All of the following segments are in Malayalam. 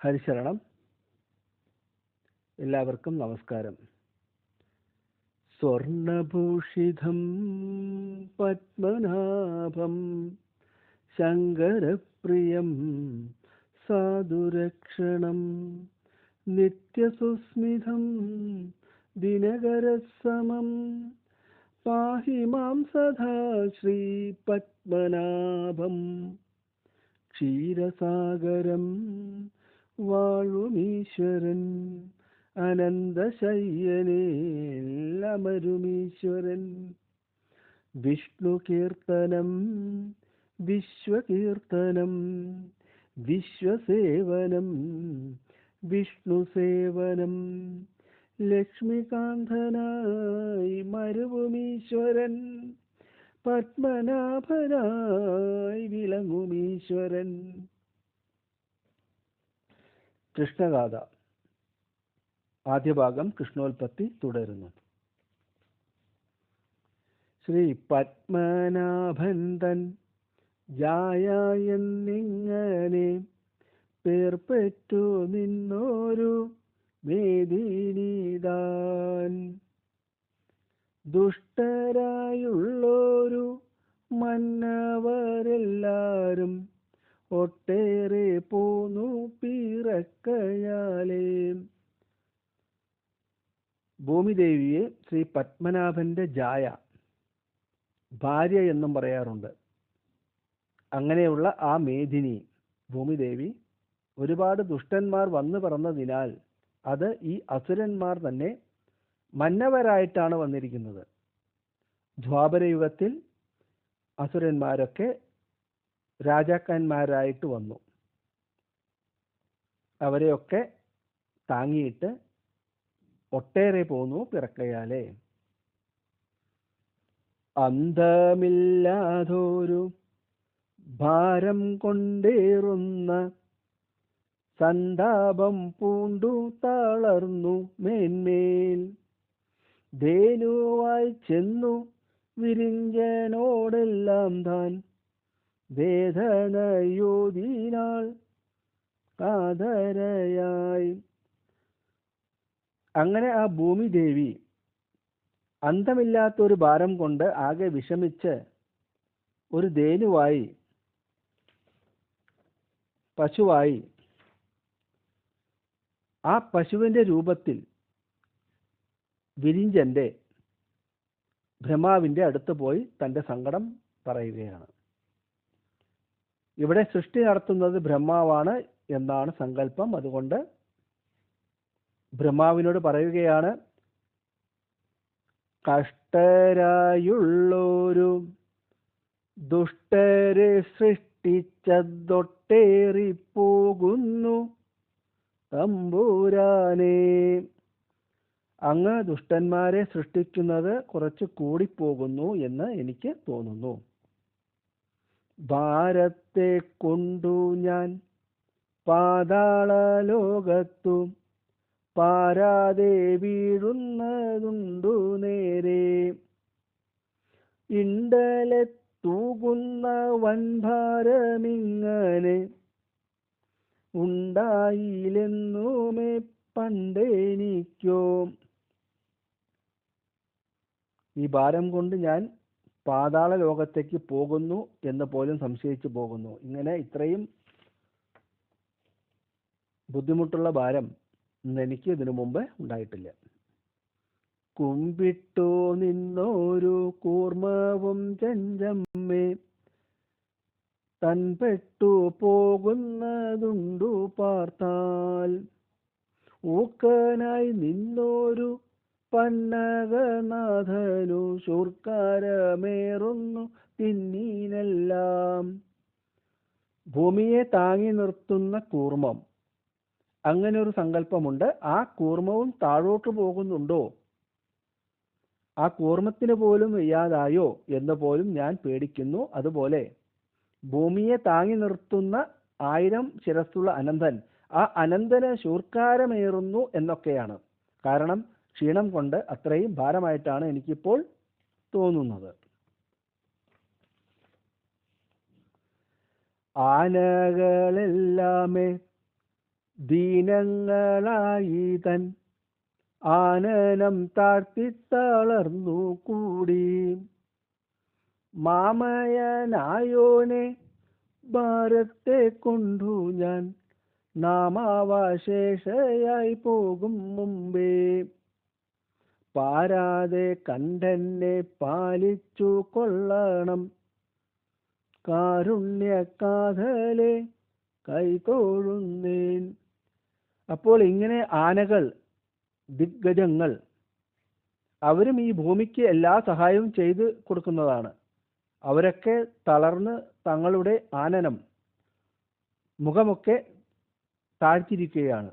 ഹരിശരണം. എല്ലാവർക്കും നമസ്കാരം. സ്വർണഭൂഷിതം പത്മനാഭം ശങ്കരപ്രിയം സാധുരക്ഷണം നിത്യസുസ്മിതം ദിനകരസമം പാഹി മാം സദാ ശ്രീ പത്മനാഭം. ക്ഷീരസാഗരം വാഴുമീശ്വരൻ അനന്തശയ്യനേലമരുമീശ്വരൻ. വിഷ്ണു കീർത്തനം വിശ്വകീർത്തനം വിശ്വസേവനം വിഷ്ണുസേവനം. ലക്ഷ്മികാന്തനായി മരുവുമീശ്വരൻ പത്മനാഭനായി വിളങ്ങുമീശ്വരൻ. കൃഷ്ണഗാഥ ആദ്യ ഭാഗം കൃഷ്ണോൽപത്തി തുടരുന്നു. ശ്രീ പത്മനാഭൻ തൻ ജായ എന്നിങ്ങനെ പേർപ്പെട്ടു നിന്നോരു മേദിനിതാൻ. ദുഷ്ടരായുള്ളോരു മന്നവരെല്ലാരും ഒട്ടേറെ പോന്നു പിറക്കയാലേ. ഭൂമിദേവിയെ ശ്രീ പത്മനാഭന്റെ ജായ, ഭാര്യ എന്നും പറയാറുണ്ട്. അങ്ങനെയുള്ള ആ മേദിനി ഭൂമിദേവി ഒരുപാട് ദുഷ്ടന്മാർ വന്നു പിറന്നതിനാൽ അത് ഈ അസുരന്മാർ തന്നെ മന്നവരായിട്ടാണ് വന്നിരിക്കുന്നത്. ദ്വാപരയുഗത്തിൽ അസുരന്മാരൊക്കെ രാജാക്കന്മാരായിട്ട് വന്നു. അവരെയൊക്കെ താങ്ങിയിട്ട് ഒട്ടേറെ പോന്നു പിറക്കയാലേ. അന്തമില്ലാതൊരു ഭാരം കൊണ്ടേറുന്ന സന്താപം പൂണ്ടു തളർന്നു മേന്മേൽ. ധേനുവായി ചെന്നു വിരിഞ്ചനോടെല്ലാം താൻ വേദനയോതിനാൾ കാതരയായി. അങ്ങനെ ആ ഭൂമിദേവി അന്തമില്ലാത്തൊരു ഭാരം കൊണ്ട് ആകെ വിഷമിച്ച് ഒരു ധേനുവായി, പശുവായി, ആ പശുവിന്റെ രൂപത്തിൽ വിരിഞ്ചന്റെ ബ്രഹ്മാവിന്റെ അടുത്ത് പോയി തന്റെ സങ്കടം പറയുകയാണ്. ഇവിടെ സൃഷ്ടി നടത്തുന്നത് ബ്രഹ്മാവാണ് എന്നാണ് സങ്കല്പം. അതുകൊണ്ട് ബ്രഹ്മാവിനോട് പറയുകയാണ്, കഷ്ടരായുള്ളൊരു ദുഷ്ടരെ സൃഷ്ടിച്ചതൊട്ടേറിപ്പോകുന്നു തമ്പുരാനേ. അങ്ങ് ദുഷ്ടന്മാരെ സൃഷ്ടിക്കുന്നത് കുറച്ച് കൂടിപ്പോകുന്നു എന്ന് എനിക്ക് തോന്നുന്നു. ഭാരത്തെ കൊണ്ടു ഞാൻ പാതാള ലോകത്തു പാരാതെ വീഴുന്നതുണ്ടു നേരെ. ഇണ്ടലെ തൂകുന്ന വൻഭാരമിങ്ങനെ ഉണ്ടായില്ലെന്നുമേ പണ്ടെനിക്കോ. ഈ ഭാരം കൊണ്ട് ഞാൻ പാതാള ലോകത്തേക്ക് പോകുന്നു എന്ന് പോലും സംശയിച്ചു പോകുന്നു. ഇങ്ങനെ ഇത്രയും ബുദ്ധിമുട്ടുള്ള ഭാരം എനിക്ക് ഇതിനു മുമ്പ് ഉണ്ടായിട്ടില്ല. കുമ്പിട്ടു നിന്നോരു കൂർമ്മവും ചെഞ്ചമ്മേ തൻപെട്ടു പോകുന്നതുണ്ടു പാർത്താൽ. ഊക്കനായി നിന്നോരു പന്നകനാഥനു ശൂർക്കാരമേറുന്നു തിന്നീനെല്ലാം. ഭൂമിയെ താങ്ങി നിർത്തുന്ന കൂർമ്മം, അങ്ങനെ ഒരു സങ്കല്പമുണ്ട്. ആ കൂർമ്മവും താഴോട്ട് പോകുന്നുണ്ടോ, ആ കൂർമ്മത്തിന് പോലും വയ്യാതായോ എന്ന് പോലും ഞാൻ പേടിക്കുന്നു. അതുപോലെ ഭൂമിയെ താങ്ങി നിർത്തുന്ന 1000 ശിരസ്സുള്ള അനന്തൻ, ആ അനന്തന് ശൂർക്കാരമേറുന്നു എന്നൊക്കെയാണ്. കാരണം ക്ഷീണം കൊണ്ട് അത്രയും ഭാരമായിട്ടാണ് എനിക്കിപ്പോൾ തോന്നുന്നത്. ആനകളെല്ലാമേ ദീനങ്ങളായി തൻ ആനനം താഴ്ത്തിത്തളർന്നു കൂടി. മാമയനായോനെ ഭാരത്തെ കൊണ്ടു ഞാൻ നാമാവശേഷയായി പോകും മുമ്പേ. പാരാതെ കണ്ടെന്നെ പാലിച്ചു കൊള്ളണം കാരുണ്യകാതലെ കൈതൊഴുന്നേൻ. അപ്പോൾ ഇങ്ങനെ ആനകൾ, ദിഗ്ഗജങ്ങൾ, അവരും ഈ ഭൂമിക്ക് എല്ലാ സഹായവും ചെയ്തു കൊടുക്കുന്നതാണ്. അവരൊക്കെ തളർന്ന് തങ്ങളുടെ ആനനം, മുഖമൊക്കെ താഴ്ത്തിരിക്കുകയാണ്.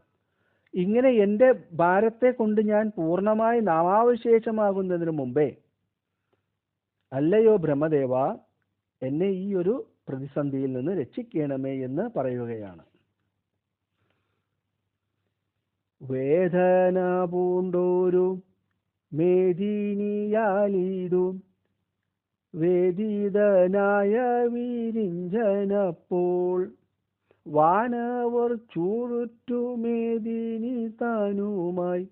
ഇങ്ങനെ എൻ്റെ ഭാരത്തെ കൊണ്ട് ഞാൻ പൂർണ്ണമായി നാമാവശേഷമാകുന്നതിന് മുമ്പേ, അല്ലയോ ബ്രഹ്മദേവ, എന്നെ ഈ ഒരു പ്രതിസന്ധിയിൽ നിന്ന് രക്ഷിക്കണമേ എന്ന് പറയുകയാണ്. വേദന പൂണ്ടോരു മേദിനിയാലിതു വേദിതനായ വിരിഞ്ചനപ്പോൾ വാനവർ ചൂടുറ്റു മേദിനി താനുമായി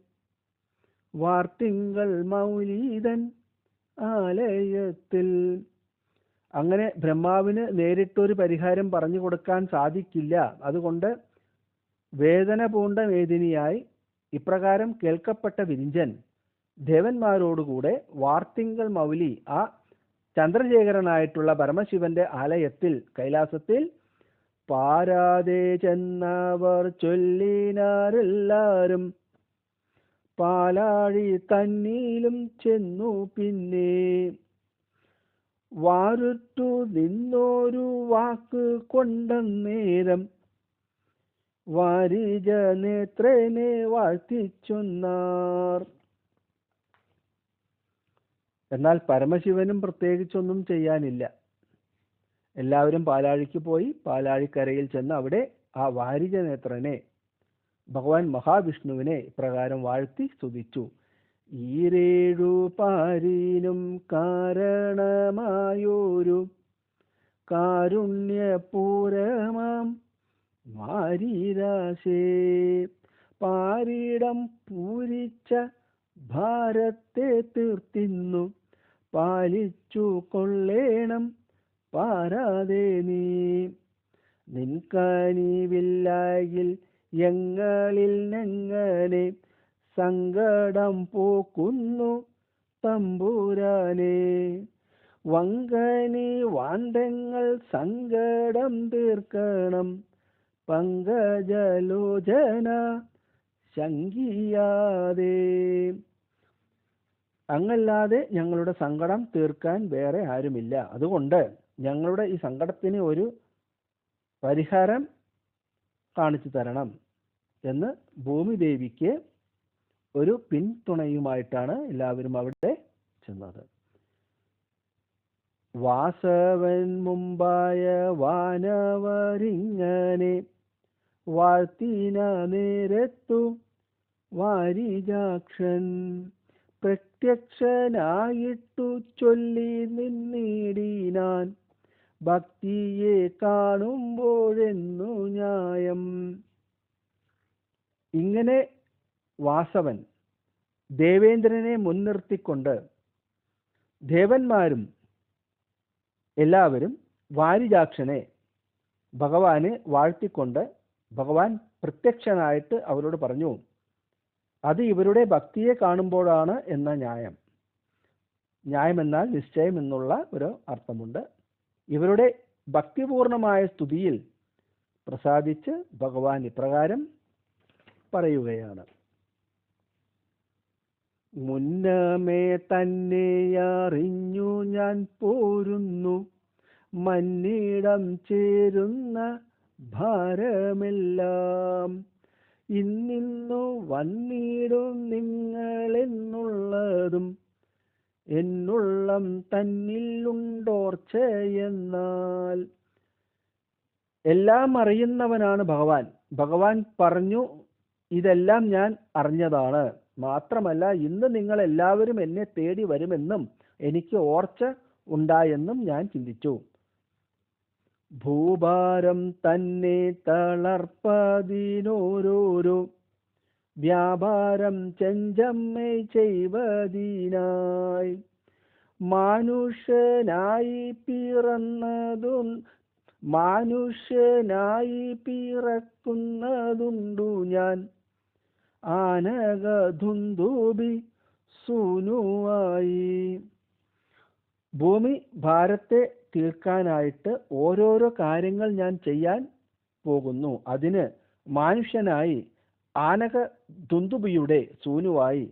വാർത്തിങ്കൾ മൗലീതൻ ആലയത്തിൽ. അങ്ങനെ ബ്രഹ്മാവിന് നേരിട്ടൊരു പരിഹാരം പറഞ്ഞു കൊടുക്കാൻ സാധിക്കില്ല. അതുകൊണ്ട് വേദന പൂണ്ട മേദിനിയായി ഇപ്രകാരം കേൾക്കപ്പെട്ട വിരിഞ്ചൻ ദേവന്മാരോടുകൂടെ വാർത്തിങ്കൾ മൗലി, ആ ചന്ദ്രശേഖരനായിട്ടുള്ള പരമശിവന്റെ ആലയത്തിൽ, കൈലാസത്തിൽ പാരാതെ ചെന്നവർ ചൊല്ലിനാരെല്ലാരും പാലാഴി തന്നീലും ചെന്നു. പിന്നെ വാരുറ്റു നിന്നൊരു വാക്ക് കൊണ്ടന്നേരം വാരിജ നേത്രനെ വാഴ്ത്തിച്ചൊന്നാർ. എന്നാൽ പരമശിവനും പ്രത്യേകിച്ചൊന്നും ചെയ്യാനില്ല. എല്ലാവരും പാലാഴിക്ക് പോയി പാലാഴിക്കരയിൽ ചെന്ന് അവിടെ ആ വാരിജ നേത്രനെ, ഭഗവാൻ മഹാവിഷ്ണുവിനെ ഇപ്രകാരം വാഴ്ത്തി സ്തുതിച്ചു. ഈരേഴു പാരിനും കാരണമായൊരു കാരുണ്യപൂരമാം വാരിരാശേ, പാരിടം പൂരിച്ച ഭാരത്തെ തീർത്തിന്നു പാലിച്ചു കൊള്ളേണം പാരാതെ നീ. നിൻകനിവില്ലായിൽ എങ്ങളിൽ നെങ്ങനെ സങ്കടം പോക്കുന്നു തമ്പുരാനെ. വങ്കനി വാണ്ടങ്ങൾ സങ്കടം തീർക്കണം പങ്കജലോചന ശങ്കിയാതെ. അങ്ങല്ലാതെ ഞങ്ങളുടെ സങ്കടം തീർക്കാൻ വേറെ ആരുമില്ല. അതുകൊണ്ട് ഞങ്ങളുടെ ഈ സങ്കടത്തിന് ഒരു പരിഹാരം കാണിച്ചു തരണം എന്ന് ഭൂമിദേവിക്ക് ഒരു പിന്തുണയുമായിട്ടാണ് എല്ലാവരും അവിടെ ചെന്നത്. വാസവൻ മുമ്പായ വാനവരിങ്ങനെ വാഴ്ത്തിന നേരത്തു വാരിജാക്ഷൻ പ്രത്യക്ഷനായിട്ടു ചൊല്ലി നിന്നിടിനാൻ ഭക്തിയെ കാണുമ്പോഴെന്നു ന്യായം. ഇങ്ങനെ വാസവൻ ദേവേന്ദ്രനെ മുൻനിർത്തിക്കൊണ്ട് ദേവന്മാരും എല്ലാവരും വാരിജാക്ഷനെ, ഭഗവാനെ വാഴ്ത്തിക്കൊണ്ട് ഭഗവാൻ പ്രത്യക്ഷനായിട്ട് അവരോട് പറഞ്ഞു, അത് ഇവരുടെ ഭക്തിയെ കാണുമ്പോഴാണ് എന്ന ന്യായം. ന്യായം എന്നാൽ നിശ്ചയം എന്നുള്ള ഒരു അർത്ഥമുണ്ട്. ഇവരുടെ ഭക്തിപൂർണമായ സ്തുതിയിൽ പ്രസാദിച്ച് ഭഗവാൻ ഇപ്രകാരം പറയുകയാണ്. മുന്നമേ തന്നെ അറിഞ്ഞു ഞാൻ പോരുന്നു മന്നിടം ചേരുന്ന ഭാരമെല്ലാം. ഇന്നിന്നു വന്നിടും നിങ്ങളെന്നുള്ളതും എന്നുള്ളം തന്നിലുണ്ടോർച്ചയെന്നാൽ. എല്ലാം അറിയുന്നവനാണ് ഭഗവാൻ. ഭഗവാൻ പറഞ്ഞു, ഇതെല്ലാം ഞാൻ അറിഞ്ഞതാണ്. മാത്രമല്ല ഇന്ന് നിങ്ങൾ എല്ലാവരും എന്നെ തേടി വരുമെന്നും എനിക്ക് ഓർച്ച ഉണ്ടായെന്നും ഞാൻ ചിന്തിച്ചു. ഭൂഭാരം തന്നെ തളർപ്പതിനോരോരോ വ്യാപാരം ചെഞ്ചമ്മേ ചെയ്വതിനായി മനുഷ്യനായി പിറക്കുന്നതുണ്ടു ഞാൻ ആനകധുന്ദുബി സൂനുവായി. ഭൂമി ഭാരത്തെ തീർക്കാനായിട്ട് ഓരോരോ കാര്യങ്ങൾ ഞാൻ ചെയ്യാൻ പോകുന്നു. അതിന് മനുഷ്യനായി ആനക ദുന്ദുബിയുടെ സൂനുവായി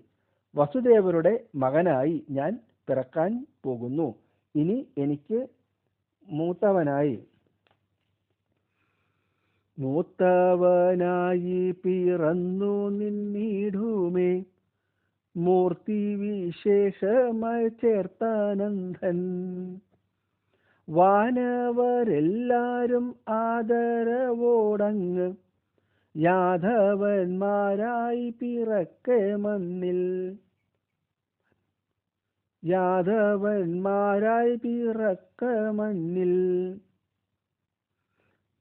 വസുദേവരുടെ മകനായി ഞാൻ പിറക്കാൻ പോകുന്നു. ഇനി എനിക്ക് മൂത്തവനായി പിറന്നു നിന്നിടുമേ മൂർത്തി വിശേഷമായി ചേർത്താനന്ദൻ. വാനവരെല്ലാരും ആദരവോടങ്ങ് യാദവന്മാരായി പിറക്കെ മണ്ണിൽ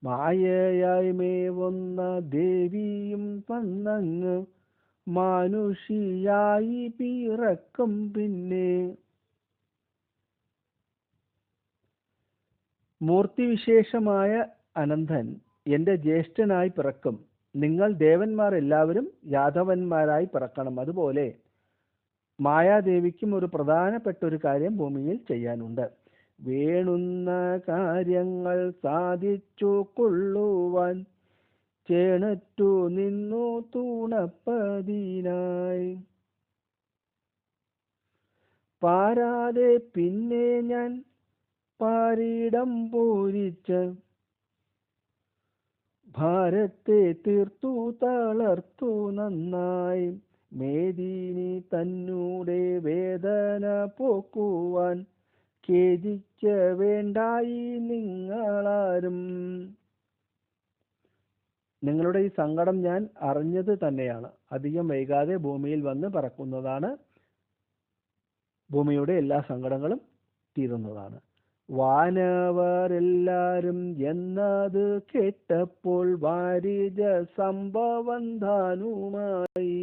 മായയായി മേവുന്ന ദേവിയും വന്നങ്ങ് മാനുഷിയായി പിറക്കും. പിന്നെ മൂർത്തിവിശേഷമായ അനന്തൻ എൻ്റെ ജ്യേഷ്ഠനായി പിറക്കും. നിങ്ങൾ ദേവന്മാർ എല്ലാവരും യാദവന്മാരായി പിറക്കണം. അതുപോലെ മായാദേവിക്കും ഒരു പ്രധാനപ്പെട്ട ഒരു കാര്യം ഭൂമിയിൽ ചെയ്യാനുണ്ട്. വേണുന്ന കാര്യങ്ങൾ സാധിച്ചു കൊള്ളുവാൻ ചേണറ്റു നിന്നു തൂണപ്പതിനായി. പാരാതെ പിന്നെ ഞാൻ പാരിടം പൂരിച്ച് ഭാരത്തെ തീർത്തു തളർത്തു നന്നായി. മേദിനി തന്നൂടെ വേദന പോക്കുവാൻ ഖേദിക്ക വേണ്ടായി നിങ്ങളാരും. നിങ്ങളുടെ ഈ സങ്കടം ഞാൻ അറിഞ്ഞത് തന്നെയാണ്. അധികം വൈകാതെ ഭൂമിയിൽ വന്ന് പറക്കുന്നതാണ്. ഭൂമിയുടെ എല്ലാ സങ്കടങ്ങളും തീരുന്നതാണ്. വാനവരെല്ലാരും എന്നത് കേട്ടപ്പോൾ വാരിജ സംഭവം ധാനുമായി.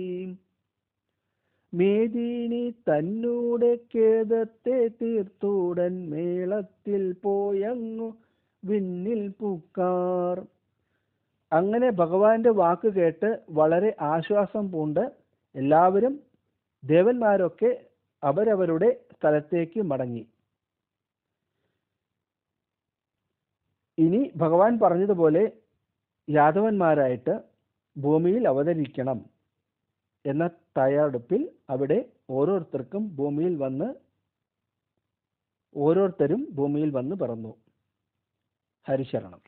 മേദിനി തന്നൂടെ ഖേദത്തെ തീർത്തുടൻ മേളത്തിൽ പോയങ്ങു വിണ്ണിൽ പൂക്കാർ. അങ്ങനെ ഭഗവാന്റെ വാക്ക് കേട്ട് വളരെ ആശ്വാസം പൂണ്ട് എല്ലാവരും ദേവന്മാരൊക്കെ അവരവരുടെ സ്ഥലത്തേക്ക് മടങ്ങി. ഇനി ഭഗവാൻ പറഞ്ഞതുപോലെ യാദവന്മാരായിട്ട് ഭൂമിയിൽ അവതരിക്കണം എന്ന തയ്യാറെടുപ്പിൽ അവിടെ ഓരോരുത്തരും ഭൂമിയിൽ വന്ന് പിറന്നു. ഹരിശരണം.